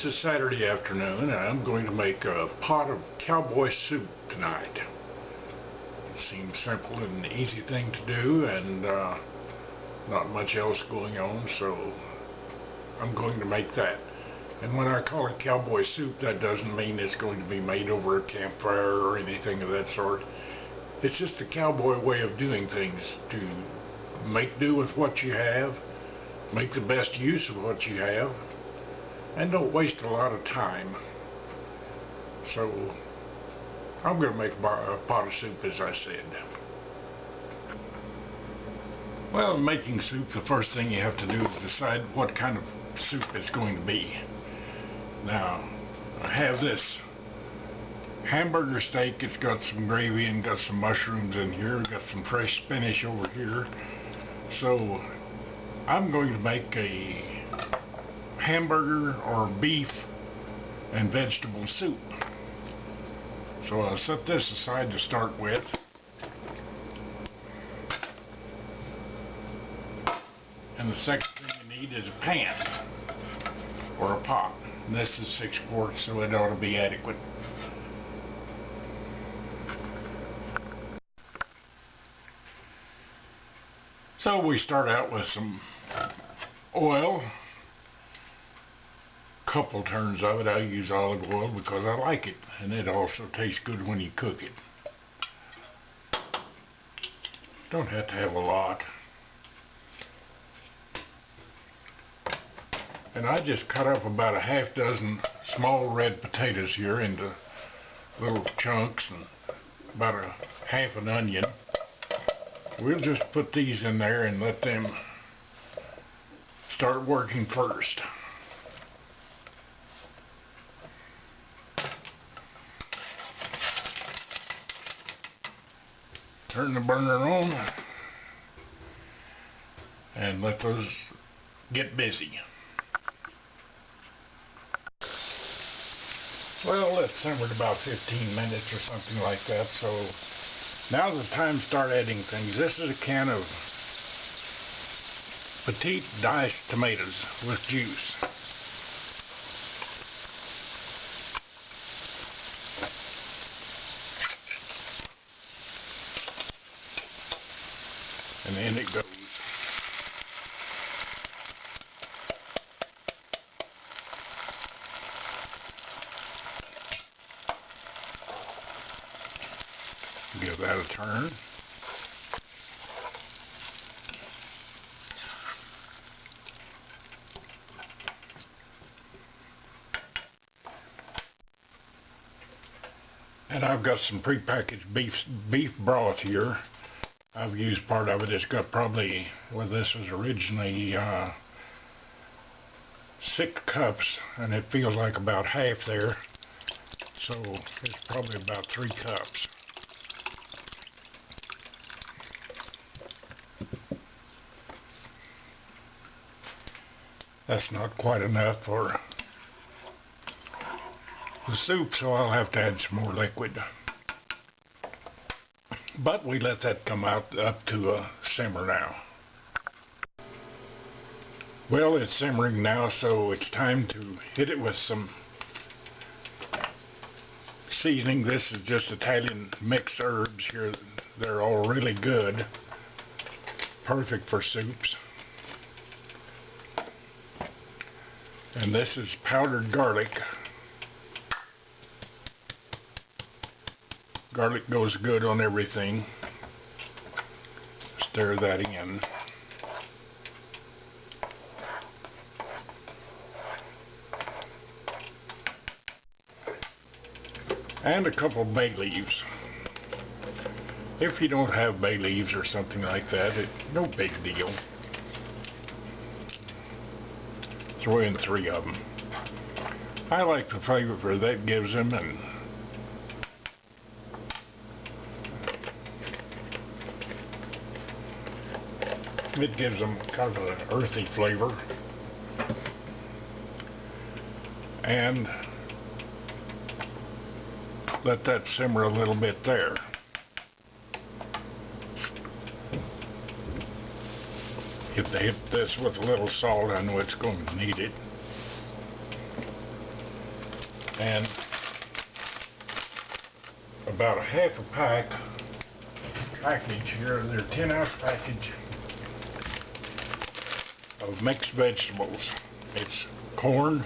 is Saturday afternoon, and I'm going to make a pot of cowboy soup tonight. It seems simple and an easy thing to do, and not much else going on, so I'm going to make that. And when I call it cowboy soup, that doesn't mean it's going to be made over a campfire or anything of that sort. It's just a cowboy way of doing things, to make do with what you have, make the best use of what you have, and don't waste a lot of time. So I'm going to make a pot of soup, as I said. Well, in making soup, the first thing you have to do is decide what kind of soup it's going to be. Now, I have this hamburger steak. It's got some gravy and got some mushrooms in here, got some fresh spinach over here. So I'm going to make a hamburger or beef and vegetable soup. So I'll set this aside to start with. And the second thing you need is a pan or a pot. And this is 6 quarts, so it ought to be adequate. So we start out with some oil. Couple turns of it. I use olive oil because I like it, and it also tastes good when you cook it. Don't have to have a lot. And I just cut up about a half dozen small red potatoes here into little chunks, and about a half an onion. We'll just put these in there and let them start working first. Turn the burner on and let those get busy. Well, let's simmer it about 15 minutes or something like that. So now's the time to start adding things. This is a can of petite diced tomatoes with juice. And in it goes. Give that a turn. And I've got some prepackaged beef broth here. I've used part of it. It's got probably, well, this was originally 6 cups, and it feels like about half there. So it's probably about 3 cups. That's not quite enough for the soup, so I'll have to add some more liquid. But we let that come out up to a simmer now. Well, it's simmering now, so it's time to hit it with some seasoning. This is just Italian mixed herbs here. They're all really good. Perfect for soups. And this is powdered garlic. Garlic goes good on everything. Stir that in. And a couple bay leaves. If you don't have bay leaves or something like that, it's no big deal. Throw in 3 of them. I like the flavor that gives them, and it gives them kind of an earthy flavor. And let that simmer a little bit there. Hit this with a little salt. I know it's going to need it. and about a half a package here, their 10-ounce package of mixed vegetables. It's corn,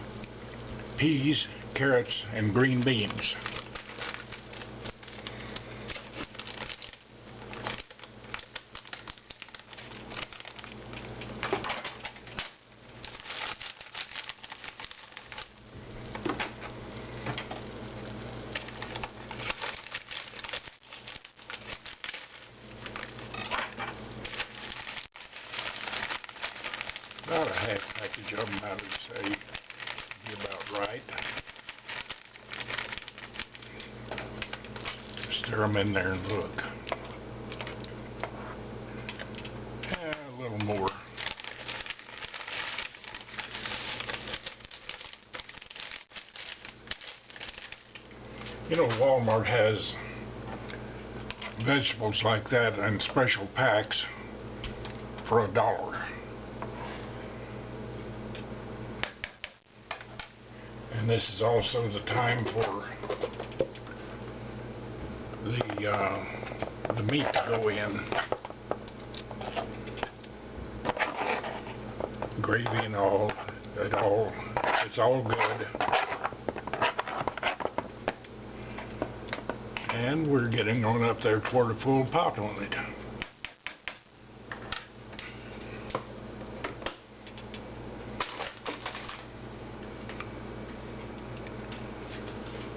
peas, carrots, and green beans. About a half package of them, I would say, be about right. Stir them in there and look. A little more. You know, Walmart has vegetables like that in special packs for $1. And this is also the time for the meat to go in. Gravy and all, it's all good. And we're getting on up there toward a full pot on it.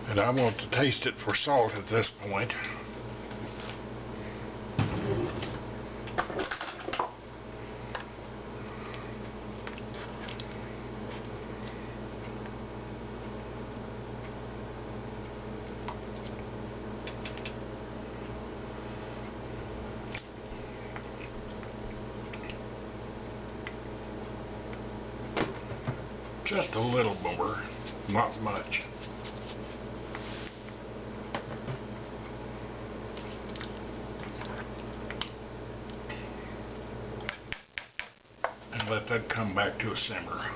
And I want to taste it for salt at this point. Just a little more, not much. And let that come back to a simmer.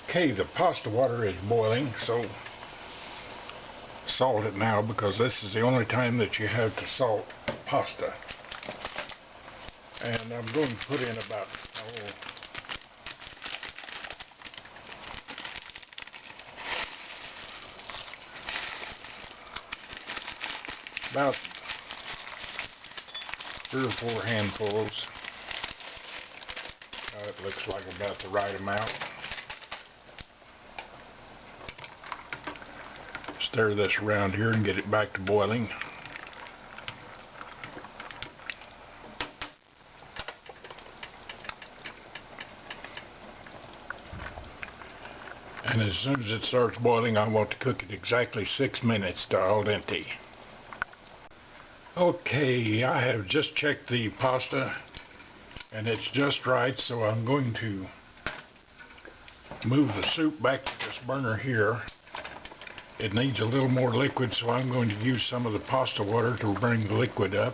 Okay, the pasta water is boiling, so salt it now, because this is the only time that you have to salt pasta. And I'm going to put in about about 3 or 4 handfuls. It looks like about the right amount. Stir this around here and get it back to boiling. And as soon as it starts boiling, I want to cook it exactly 6 minutes to al dente. Okay, I have just checked the pasta and it's just right, so I'm going to move the soup back to this burner here. It needs a little more liquid, so I'm going to use some of the pasta water to bring the liquid up.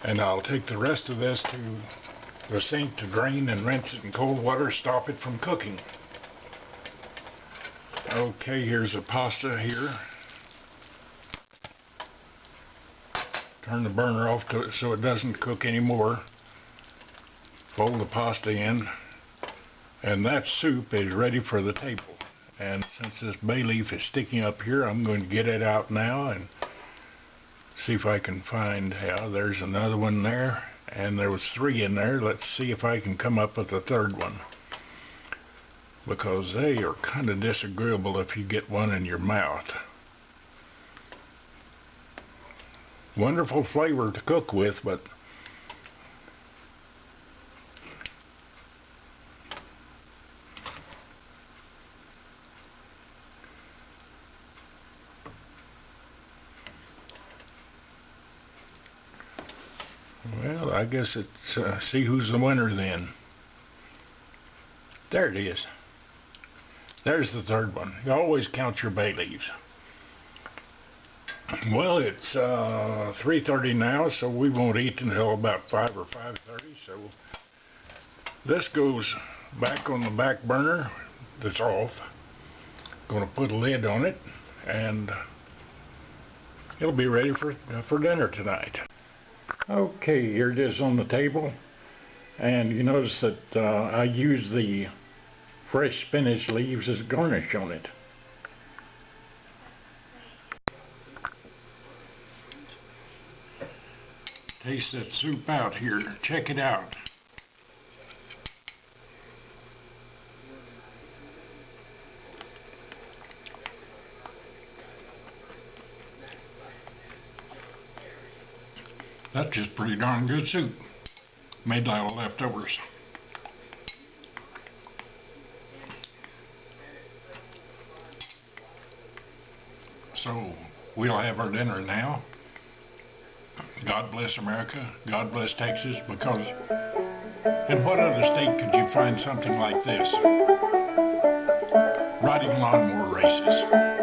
And I'll take the rest of this to the sink to drain and rinse it in cold water, stop it from cooking. Okay, here's the pasta here. Turn the burner off so it doesn't cook anymore. Fold the pasta in, and that soup is ready for the table. And since this bay leaf is sticking up here, I'm going to get it out now and see if I can find, yeah, there's another one there, and there was 3 in there. Let's see if I can come up with a 3rd one, because they are kind of disagreeable if you get one in your mouth. Wonderful flavor to cook with, but well, I guess it's see who's the winner then. There it is. There's the 3rd one. You always count your bay leaves. Well, it's 3:30 now, so we won't eat until about 5 or 5:30. So this goes back on the back burner. that's off. Going to put a lid on it, and it'll be ready for dinner tonight. Okay, here it is on the table, and you notice that I use the fresh spinach leaves as garnish on it. Taste that soup out here. Check it out. That's just pretty darn good soup. Made out of leftovers. So we'll have our dinner now. God bless America. God bless Texas, because in what other state could you find something like this? Riding lawnmower races.